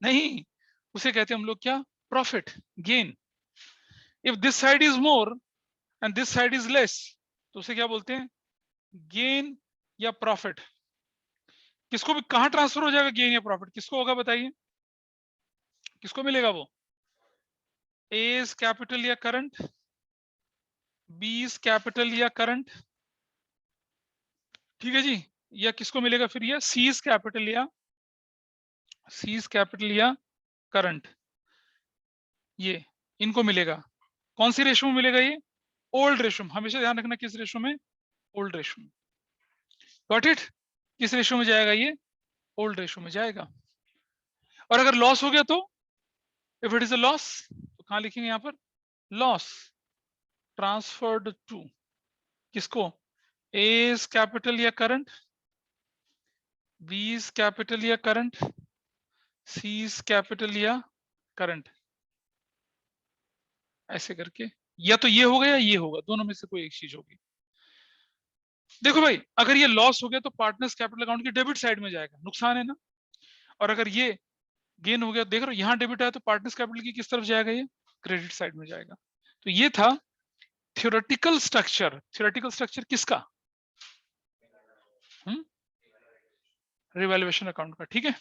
नहीं, उसे कहते हैं हम लोग क्या, profit, gain. If this side is more and this side is less तो उसे क्या बोलते हैं, गेन या प्रॉफिट। किसको भी कहां ट्रांसफर हो जाएगा गेन या प्रॉफिट, किसको होगा बताइए, किसको मिलेगा वो, ए इज कैपिटल या करंट, बी इज कैपिटल या करंट, ठीक है जी, या किसको मिलेगा फिर ये, सी इज कैपिटल या करंट, ये इनको मिलेगा। कौन सी रेशो में मिलेगा ये, ओल्ड रेशो में, हमेशा ध्यान रखना किस रेशो में, ओल्ड रेशो में, गॉट इट, किस रेशो में जाएगा ये, ओल्ड रेशो में जाएगा। और अगर लॉस हो गया तो, if it is a loss तो कहां लिखेंगे यहां पर, लॉस ट्रांसफर्ड टू किसको, ए इज कैपिटल या करंट, बी इज कैपिटल या करंट, सी इज कैपिटल या करंट, ऐसे करके, या तो ये होगा या ये होगा, दोनों में से कोई एक चीज होगी। देखो भाई अगर ये लॉस हो गया तो पार्टनर्स कैपिटल अकाउंट की डेबिट साइड में जाएगा, नुकसान है ना, और अगर ये गेन हो गया, देख रहे हो यहाँ डेबिट आया तो पार्टनर्स कैपिटल की किस तरफ जाएगा, ये क्रेडिट साइड में जाएगा। तो ये था थ्योरेटिकल स्ट्रक्चर, थ्योरेटिकल स्ट्रक्चर किसका, रिवैल्यूएशन अकाउंट का, ठीक है।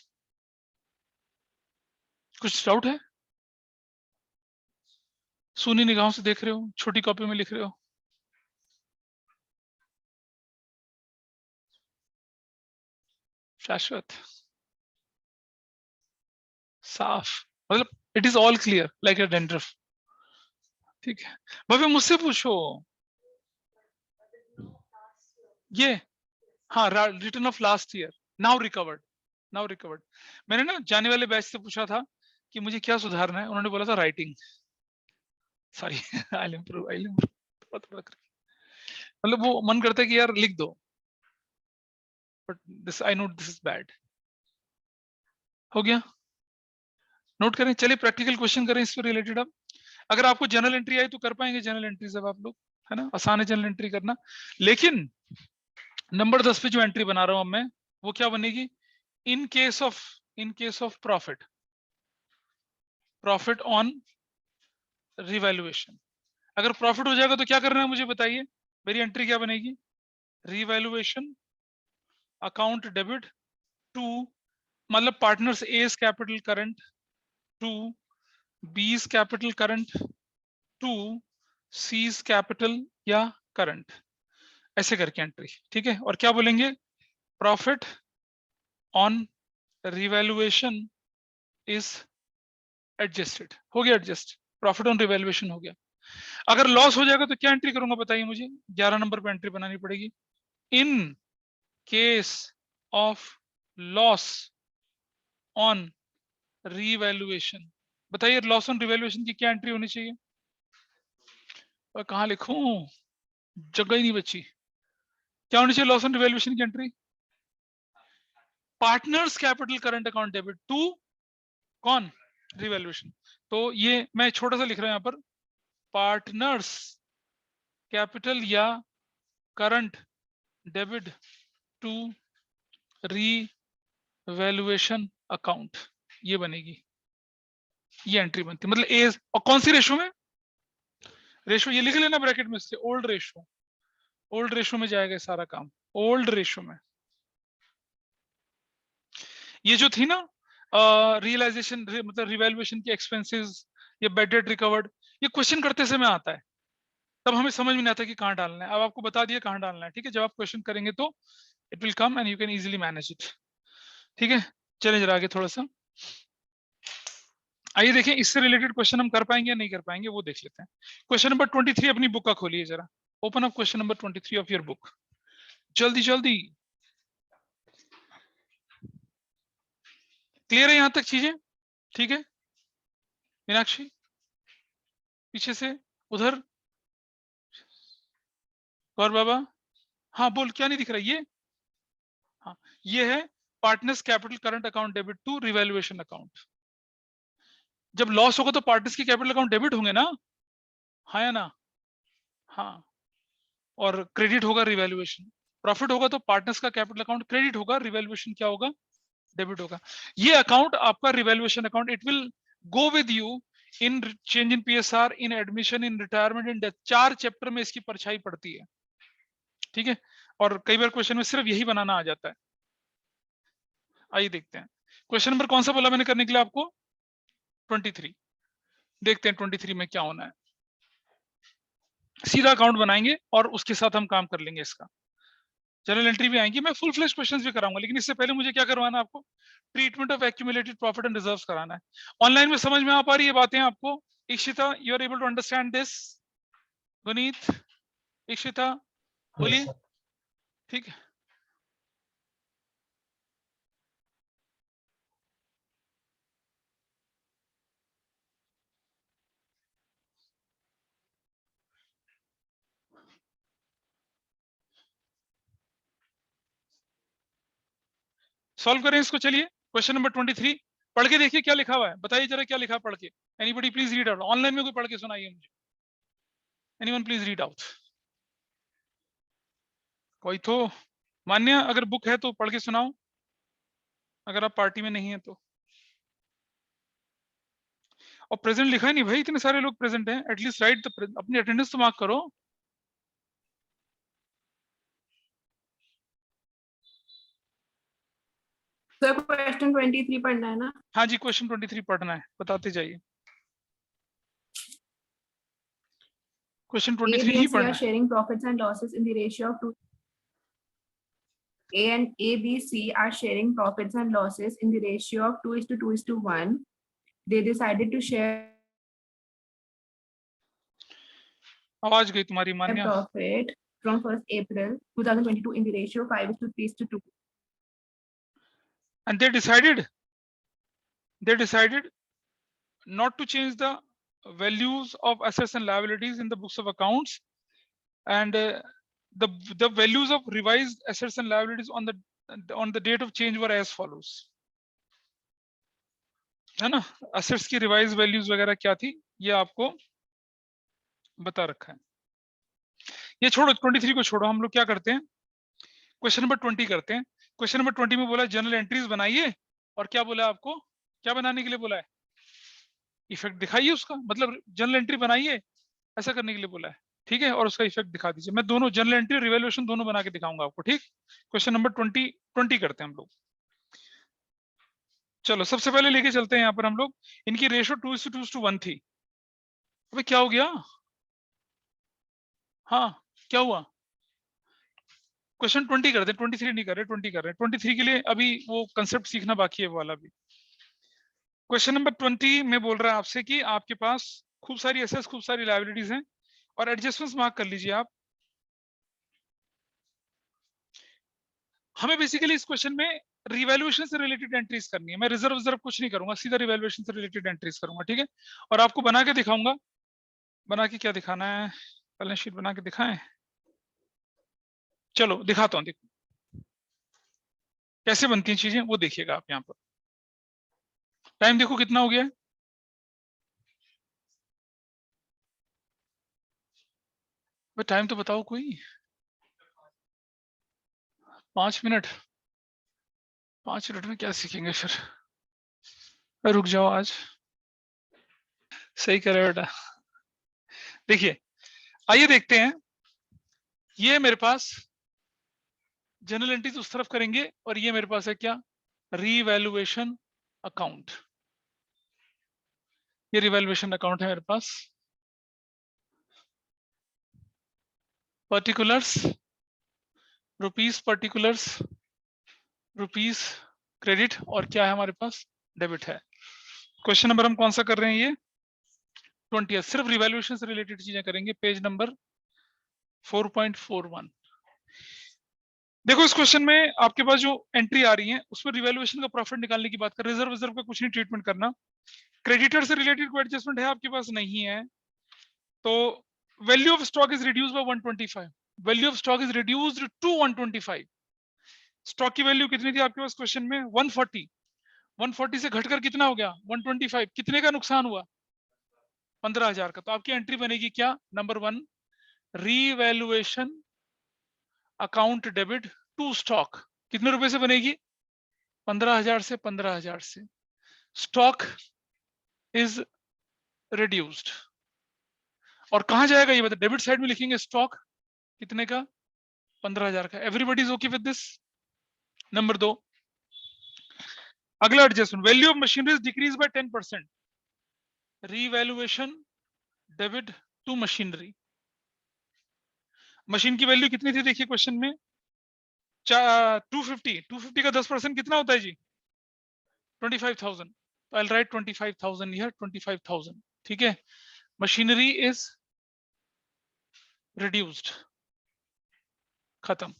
कुछ डाउट है, सूनी निगाहों से देख रहे हो, छोटी कॉपी में लिख रहे हो, शाश्वत, साफ, मतलब it is all clear like a dandruff, ठीक है। भव्य मुझसे पूछो, ये हाँ, return of last year, now recovered, now recovered. मैंने ना जाने वाले बैच से पूछा था कि मुझे क्या सुधारना है, उन्होंने बोला था राइटिंग, सॉरी आई इम्प्रूव, थोड़ा थोड़ा करके, मतलब वो मन करता है कि यार लिख दो, but this I note this is bad. हो गया, नोट करें, चलिए प्रैक्टिकल क्वेश्चन करें इस पर रिलेटेड। अब अगर आपको जनरल एंट्री आई तो कर पाएंगे जनरल एंट्री, सब आप लोग, है ना, आसान है जनरल एंट्री करना। लेकिन नंबर 10 पे जो एंट्री बना रहा हूं मैं, वो क्या बनेगी, in case of profit, profit on revaluation. अगर प्रॉफिट हो जाएगा तो क्या करना है मुझे बताइए, मेरी एंट्री क्या बनेगी, रिवैल्यूएशन अकाउंट डेबिट टू, मतलब partners A is capital current to, B is capital current to, C is capital या करंट, ऐसे करके एंट्री, ठीक है। और क्या बोलेंगे, profit on revaluation is adjusted, हो गया एडजस्ट, प्रॉफिट ऑन रिवैल्यूएशन हो गया। अगर लॉस हो जाएगा तो क्या एंट्री करूंगा बताइए मुझे, 11 नंबर पे एंट्री बनानी पड़ेगी, in case of loss on revaluation. बताइए लॉस ऑन रिवैल्यूएशन की क्या एंट्री होनी चाहिए, और कहां लिखूं, जगह ही नहीं बची, क्या होनी चाहिए लॉस ऑन रिवैल्यूएशन की entry, partners capital current account debit to, कौन, रिवैल्यूएशन। तो ये मैं छोटा सा लिख रहा हूं यहां पर, पार्टनर्स कैपिटल या current debit to revaluation account, ये बनेगी, ये एंट्री बनती है, मतलब ए, और कौन सी रेशो में, रेशो ये लिख लेना ब्रैकेट में से, ओल्ड रेशो, ओल्ड रेशो में जाएगा सारा काम, ओल्ड रेशो में, ये जो थी ना रियलाइजेशन मतलब रिवैल्यूएशन की एक्सपेंसेस, ये बेड डेट रिकवर्ड, ये क्वेश्चन करते समय आता है, तब हमें समझ में नहीं आता कि कहाँ डालना है। अब आपको बता दिया कहाँ डालना है, ठीक है। जब आप क्वेश्चन करेंगे तो it will come and you can easily manage it, ठीक है। चले जरा आगे थोड़ा सा, आइए देखें इससे रिलेटेड क्वेश्चन हम कर पाएंगे या नहीं कर पाएंगे, वो देख लेते हैं। क्वेश्चन नंबर 23 अपनी बुक का खोलिए जरा, open up question number 23 of your book, जल्दी जल्दी। क्लियर है यहां तक चीजें, ठीक है। मीनाक्षी पीछे से, उधर गौर बाबा, हाँ बोल, क्या नहीं दिख रहा ये? हाँ, ये है partners capital current account debit to revaluation account. जब लॉस होगा तो पार्टनर्स की कैपिटल अकाउंट डेबिट होंगे ना, हाँ या ना? हाँ, और क्रेडिट होगा रिवैल्यूएशन। प्रॉफिट होगा तो पार्टनर्स का कैपिटल अकाउंट क्रेडिट होगा, रिवैल्यूएशन क्या होगा? डेबिट होगा। ये अकाउंट आपका revaluation account, it will go with you in change in PSR, in admission, in retirement, in death. 4 chapter में इसकी परछाई पड़ती है, ठीक है। और कई बार क्वेश्चन में सिर्फ यही बनाना आ जाता है। आइए देखते हैं क्वेश्चन नंबर कौन सा बोला मैंने करने के लिए आपको, 23। देखते हैं 23 में क्या होना है। सीधा अकाउंट बनाएंगे और उसके साथ हम काम कर लेंगे इसका। जनरल एंट्री भी आएंगी, मैं फुल फ्लैश क्वेश्चंस भी कराऊंगा, लेकिन इससे पहले मुझे क्या करवाना है आपको? Treatment of accumulated profit and reserves कराना है। ऑनलाइन में समझ में आ पा रही है बातें आपको? Ishita, you are able to understand this? Guneet, Ishita, yes बोलिए, सर। ठीक है। सॉल्व करें इसको, चलिए। क्वेश्चन नंबर 23 पढ़ के देखिए क्या लिखा हुआ है, बताइए जरा क्या लिखा है पढ़ के। Anybody please read out, online में कोई पढ़ के सुनाइए मुझे। Anyone please read out. कोई तो मान्य, अगर बुक है तो पढ़ के सुनाओ, अगर आप पार्टी में नहीं है तो। और प्रेजेंट लिखा है नहीं भाई, इतने सारे लोग प्रेजेंट हैं, एटलीस्ट राइट द, अपनी अटेंडेंस तो मार्क करो। सर क्वेश्चन 23 पढ़ना है ना? हाँ जी, क्वेश्चन 23 पढ़ना है, बताते जाइए। Question A, 23 B, he and C पढ़ना are है। sharing profits and losses in the ratio of 2. A, B, C are sharing profits and losses in the ratio of 2:2:1. They decided to share आवाज गई तुम्हारी मान्या। profit from 1st April 2022 in the ratio of 5:3:2. And they decided not to change the values of assets and liabilities in the books of accounts, and the values of revised assets and liabilities on the date of change were as follows, है ना। assets की revised values वगैरह क्या थी ये आपको बता रखा है। ये छोड़ो, 23 को छोड़ो, हम लोग क्या करते हैं, क्वेश्चन नंबर 20 करते हैं। क्वेश्चन नंबर 20 में बोला जनरल एंट्रीज बनाइए, और क्या बोला आपको, क्या बनाने के लिए बोला है? इफेक्ट दिखाइए उसका, मतलब जनरल एंट्री बनाइए, ऐसा करने के लिए बोला है, ठीक है। और उसका इफेक्ट दिखा दीजिए। मैं दोनों जनरल एंट्री और रिवैल्यूएशन दोनों बना के दिखाऊंगा आपको, ठीक। क्वेश्चन नंबर 20 करते हैं हम लोग। चलो सबसे पहले लेके चलते हैं यहाँ पर हम लोग, इनकी रेशो 2:2:1 थी। अबे क्या हो गया, हाँ क्या हुआ? क्वेश्चन 20 करते हैं, 23 नहीं कर रहे, 20 कर रहे हैं। 23 के लिए अभी वो कंसेप्ट सीखना बाकी है वो वाला भी। क्वेश्चन नंबर 20 में बोल रहा है आपसे कि आपके पास खूब सारी एसेट्स, खूब सारी लायबिलिटीज हैं, और एडजस्टमेंट्स मार्क कर लीजिए आप। हमें बेसिकली इस क्वेश्चन में रिवैल्यूएशन से रिलेटेड एंट्रीज करनी है। मैं रिजर्व कुछ नहीं करूंगा, सीधा रिवैल्यूएशन से रिलेटेड एंट्रीज करूंगा, ठीक है। और आपको बना के दिखाऊंगा, बना के क्या दिखाना है, बैलेंस शीट बना के दिखाएं, चलो दिखाता हूँ, देखो कैसे बनती हैं चीजें, वो देखिएगा आप यहाँ पर। टाइम देखो कितना हो गया है, टाइम तो बताओ कोई। 5 मिनट, 5 मिनट में क्या सीखेंगे फिर, रुक जाओ आज। सही कह रहे हो बेटा। देखिए आइए देखते हैं, ये मेरे पास जनरल एंट्रीज उस तरफ करेंगे, और ये मेरे पास है क्या, रीवैल्यूएशन अकाउंट, ये रिवैल्यूएशन अकाउंट है मेरे पास। Particulars rupees, particulars rupees credit, और क्या है हमारे पास, डेबिट है। क्वेश्चन नंबर हम कौन सा कर रहे हैं, ये 20, सिर्फ रिवैल्यूएशन से रिलेटेड चीजें करेंगे, पेज नंबर 4.41। देखो इस क्वेश्चन में आपके पास जो एंट्री आ रही है उसमें रिवैल्यूएशन का प्रॉफिट निकालने की बात कर, रिजर्व का कुछ नहीं ट्रीटमेंट करना, क्रेडिटर से रिलेटेड कोई एडजस्टमेंट है आपके पास, नहीं है। तो value of stock is reduced by 125, value of stock is reduced to 125। Stock की वैल्यू कितनी थी आपके पास क्वेश्चन में, 140, 140 से घटकर कितना हो गया 125, कितने का नुकसान हुआ 15,000 का। तो आपकी एंट्री बनेगी क्या, number 1 revaluation account debit to stock, कितने रुपए से बनेगी 15,000 से, 15,000 से स्टॉक इज रिड्यूस्ड। और कहां जाएगा ये बता, डेबिट साइड में लिखेंगे स्टॉक कितने का 15,000 का। Everybody is okay with this. Number 2 अगला adjustment, value of machinery decrease by 10%, revaluation debit to machinery. Machine की वैल्यू कितनी थी देखिए क्वेश्चन में 250 का 10% कितना होता है जी 25,000, तो आई विल राइट 25,000 हियर, 25,000, ठीक है। मशीनरी इज रिड्यूस्ड, खत्म।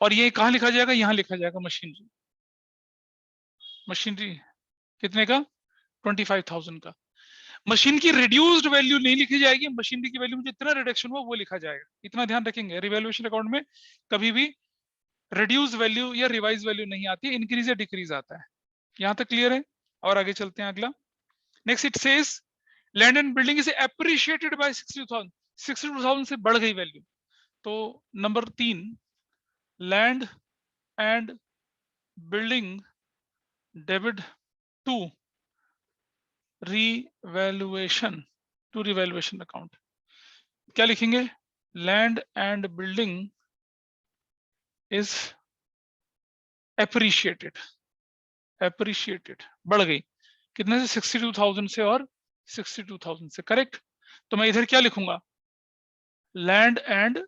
और ये कहां लिखा जाएगा, यहां लिखा जाएगा मशीनरी, मशीनरी कितने का 25,000 का। मशीन की रिड्यूस्ड वैल्यू नहीं लिखी जाएगी, मशीनरी की वैल्यू में जितना रिडक्शन हुआ वो लिखा जाएगा, इतना ध्यान रखेंगे। रिवैल्यूएशन अकाउंट में कभी भी रिड्यूस वैल्यू या रिवाइज वैल्यू नहीं आती, इंक्रीज या डिक्रीज आता है। यहां तक क्लियर है। और आगे चलते हैं अगला। Next it says land and building is appreciated by 62,000, 62,000 से बढ़ गई वैल्यू। तो number 3 land and building debit to revaluation, to revaluation account, क्या लिखेंगे, land and building is appreciated, appreciated बढ़ गई, कितने से 62,000 से और 62,000 से, करेक्ट। तो मैं इधर क्या लिखूंगा, लैंड एंड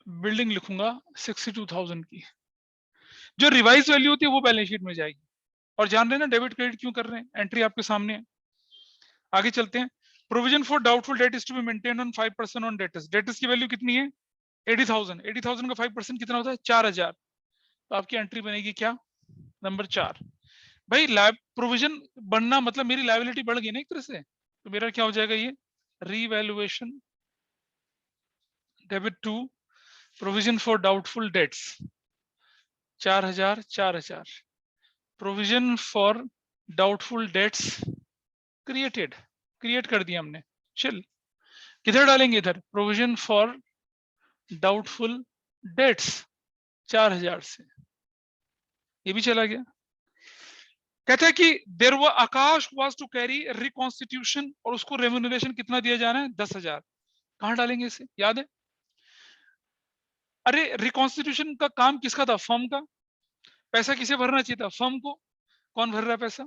बिल्डिंग लिखूंगा 62,000 की। जो रिवाइज वैल्यू होती है वो बैलेंस शीट में जाएगी। और जान रहे हैं ना डेबिट क्रेडिट क्यों कर रहे हैं, एंट्री आपके सामने है। आगे चलते हैं। Provision for doubtful debt is to be maintain on 5% on debtors, debtors की वैल्यू कितनी है 80,000, 80,000 का 5% कितना होता है 4,000। तो आपकी एंट्री बनेगी क्या, नंबर 4। भाई प्रोविजन बनना मतलब मेरी लायबिलिटी बढ़ गई ना एक तरह से, तो मेरा क्या हो जाएगा ये revaluation debit to provision for doubtful debts 4,000, 4,000, provision for doubtful debts created, create कर दिया हमने, चल किधर डालेंगे, इधर प्रोविजन फॉर डाउटफुल डेट्स 4,000 से, ये भी चला गया। कहता है कि there were Akash was to carry reconstitution, और उसको रेम्यूनरेशन कितना दिया जाना है 10,000। कहां डालेंगे इसे, याद है, अरे रिकॉन्स्टिट्यूशन का काम किसका था, फर्म का, पैसा किसे भरना चाहिए था, फर्म को, कौन भर रहा है पैसा,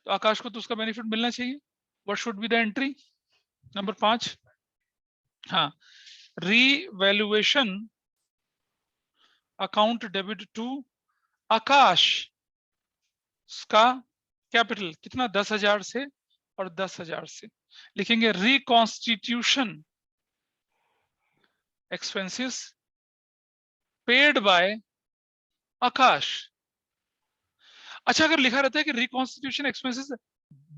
तो आकाश को तो उसका बेनिफिट मिलना चाहिए। What should be the entry, number 5, हाँ revaluation account debit to Akash का कैपिटल कितना 10,000 से और 10,000 से, लिखेंगे रिकॉन्स्टिट्यूशन एक्सपेंसेस पेड बाय आकाश। अच्छा अगर लिखा रहता है कि रिकॉन्स्टिट्यूशन एक्सपेंसेस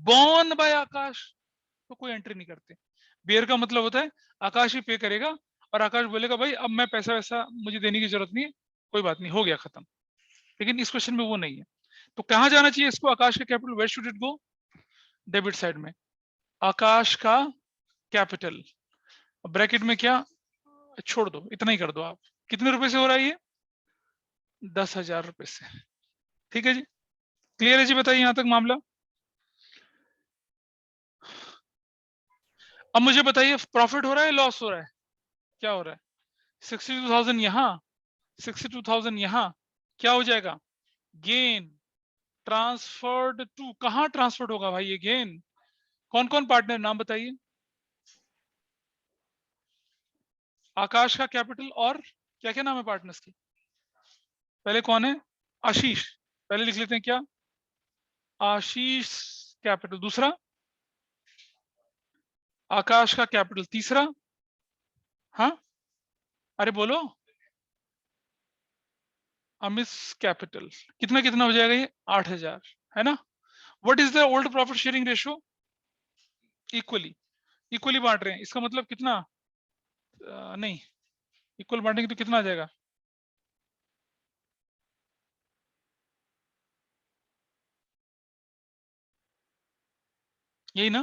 बोर्न बाय आकाश, तो कोई एंट्री नहीं करते। बेयर का मतलब होता है आकाश ही पे करेगा, और आकाश बोलेगा भाई अब मैं पैसा वैसा मुझे देने की जरूरत नहीं है, कोई बात नहीं, हो गया खत्म। लेकिन इस क्वेश्चन में वो नहीं है। तो कहां जाना चाहिए इसको, आकाश का capital, where should it go, debit side में, आकाश का कैपिटल, ब्रैकेट में क्या, छोड़ दो, इतना ही कर दो आप। कितने रुपए से हो रहा है ये 10,000 रुपए से, ठीक है जी, क्लियर है जी, बताइए यहां तक मामला। अब मुझे बताइए प्रॉफिट हो रहा है लॉस हो रहा है, क्या हो रहा है, 62,000 यहां, 62,000 यहां, क्या हो जाएगा गेन, ट्रांसफर्ड टू, कहाँ ट्रांसफर्ड होगा भाई ये गेन? कौन कौन पार्टनर नाम बताइए? आकाश का कैपिटल और क्या क्या नाम है पार्टनर्स की? पहले कौन है? आशीष, पहले लिख लेते हैं क्या? आशीष कैपिटल। दूसरा आकाश का कैपिटल। तीसरा, हाँ अरे बोलो, अमित कैपिटल। कितना कितना हो जाएगा ये? 8,000 है ना? What is the old profit sharing ratio? Equally, equally बांट रहे हैं, इसका मतलब कितना? नहीं, इक्वल बांटेंगे तो कितना आ जाएगा? यही ना?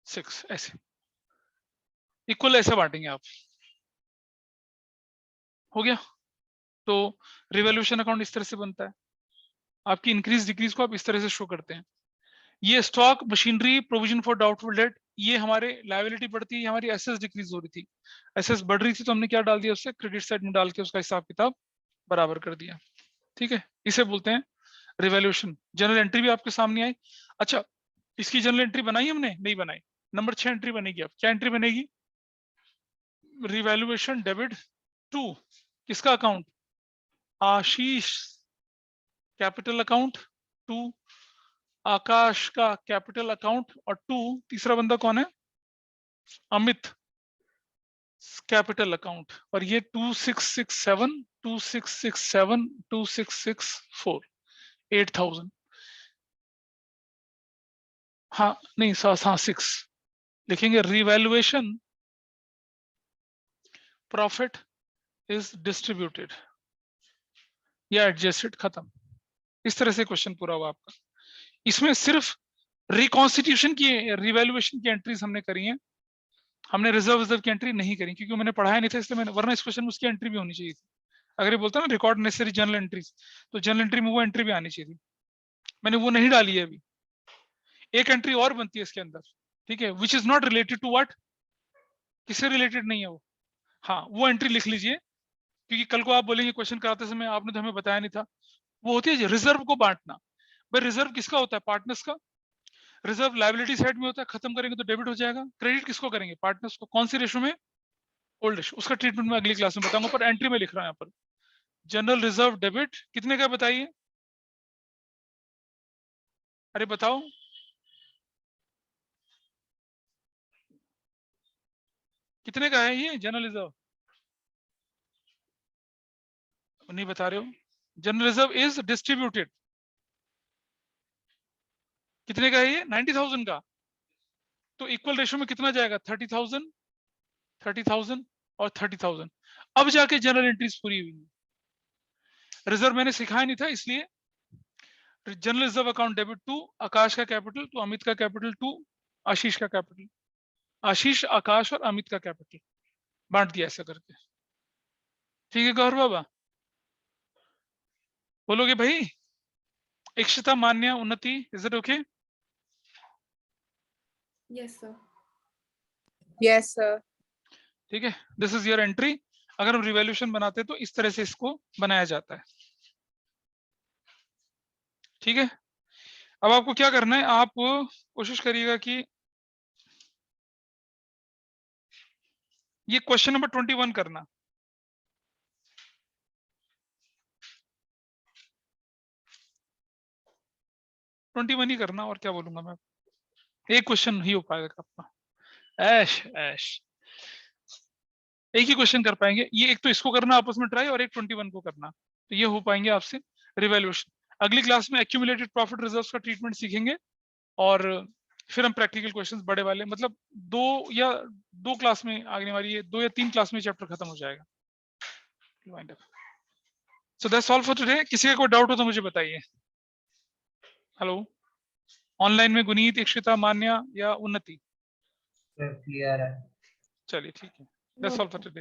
सिक्स, ऐसे इक्वल ऐसे बांटेंगे आप। हो गया? तो रिवॉल्यूशन अकाउंट इस तरह से बनता है, आपकी इंक्रीज डिक्रीज को आप इस तरह से शो करते हैं। ये stock machinery provision for doubtful date, ये हमारे लायबिलिटी बढ़ती है, हमारी एसेस डिक्रीज हो रही थी। एसेस बढ़ रही थी तो हमने क्या डाल दिया उससे, क्रेडिट साइड में डाल के उसका हिसाब किताब बराबर कर दिया। ठीक है, इसे बोलते हैं रिवॉल्यूशन। जनरल एंट्री भी आपके सामने आई। अच्छा, इसकी जनरल एंट्री बनाई हमने? नहीं बनाई। नंबर 6 एंट्री बनेगी। अब क्या एंट्री बनेगी? रिवैल्यूएशन डेबिट टू किसका account? Ashish capital account to Akash का कैपिटल अकाउंट, और टू तीसरा बंदा कौन है? Amit capital account. और ये 2667 2667 2664 8000। हाँ नहीं, हाँ 6 लिखेंगे। रिवैल्यूएशन प्रॉफिट इज डिस्ट्रीब्यूटेड या एडजस्टेड, खत्म। इस तरह से क्वेश्चन पूरा हुआ आपका। इसमें सिर्फ रिकॉन्स्टिट्यूशन की, रिवैल्यूएशन की एंट्रीज हमने करी हैं, हमने रिजर्व की एंट्री नहीं करी, क्योंकि मैंने पढ़ाया नहीं था इसलिए मैंने, वरना इस क्वेश्चन में उसकी एंट्री भी होनी चाहिए थी। अगर ये बोलता ना रिकॉर्ड नेसेसरी जनरल एंट्रीज, तो जनरल एंट्री में वो एंट्री भी आनी चाहिए थी। मैंने वो नहीं डाली है अभी। एक एंट्री और बनती है इसके अंदर, ठीक है, which is not related to what, किससे रिलेटेड नहीं है वो। हाँ, वो एंट्री लिख लीजिए, क्योंकि कल को आप बोलेंगे क्वेश्चन कराते समय आपने तो हमें बताया नहीं था। वो होती है रिजर्व को बांटना। भाई रिजर्व किसका होता है? पार्टनर्स का। रिजर्व लायबिलिटी साइड में होता है, खत्म करेंगे तो डेबिट हो जाएगा। क्रेडिट किसको करेंगे? पार्टनर्स को। कौन सी रेशो में? Old ratio. उसका ट्रीटमेंट मैं अगली क्लास में बताऊंगा, पर एंट्री में लिख रहा हूं यहाँ पर। जनरल रिजर्व डेबिट कितने का बताइए? अरे बताओ, कितने का है ये जनरल रिजर्व? नहीं बता रहे हो। जनरल रिजर्व इज डिस्ट्रीब्यूटेड, कितने का है ये? 90,000 का। तो इक्वल रेशो में कितना जाएगा? 30,000 30,000 और 30,000। अब जाके जनरल एंट्रीज पूरी हुई है। रिजर्व मैंने सिखाया नहीं था, इसलिए general reserve account debit to Akash का कैपिटल, टू अमित का कैपिटल, टू आशीष का कैपिटल। आशीष, आकाश और अमित का कैपिटल बांट दिया ऐसा करके। ठीक है गौरव बाबा, बोलोगे भाई? इक्षिता, मान्या, उन्नति, is it okay? Yes, sir. Yes, sir. ठीक है, दिस इज योर एंट्री। अगर हम रिवॉल्यूशन बनाते हैं तो इस तरह से इसको बनाया जाता है। ठीक है, अब आपको क्या करना है, आप कोशिश करिएगा कि ये क्वेश्चन नंबर 21 करना। ट्वेंटी वन ही करना, और क्या बोलूंगा मैं, एक क्वेश्चन ही हो पाएगा आपका। ऐश ऐश, एक ही क्वेश्चन कर पाएंगे। ये एक तो इसको करना आपस में ट्राई, और एक 21 को करना, तो ये हो पाएंगे आपसे रिवैल्यूएशन। अगली क्लास में एक्यूमुलेटेड प्रॉफिट रिजर्व्स का ट्रीटमेंट सीखेंगे, और फिर हम प्रैक्टिकल क्वेश्चंस बड़े वाले, मतलब दो क्लास में आने वाली है, 2 या 3 क्लास में चैप्टर खत्म हो जाएगा। So that's all for today. किसी का कोई डाउट हो तो मुझे बताइए। हेलो, ऑनलाइन में गुनीत, इक्षिता, मान्या या उन्नति? क्लियर है। चलिए ठीक है, दैट्स ऑल फॉर टुडे।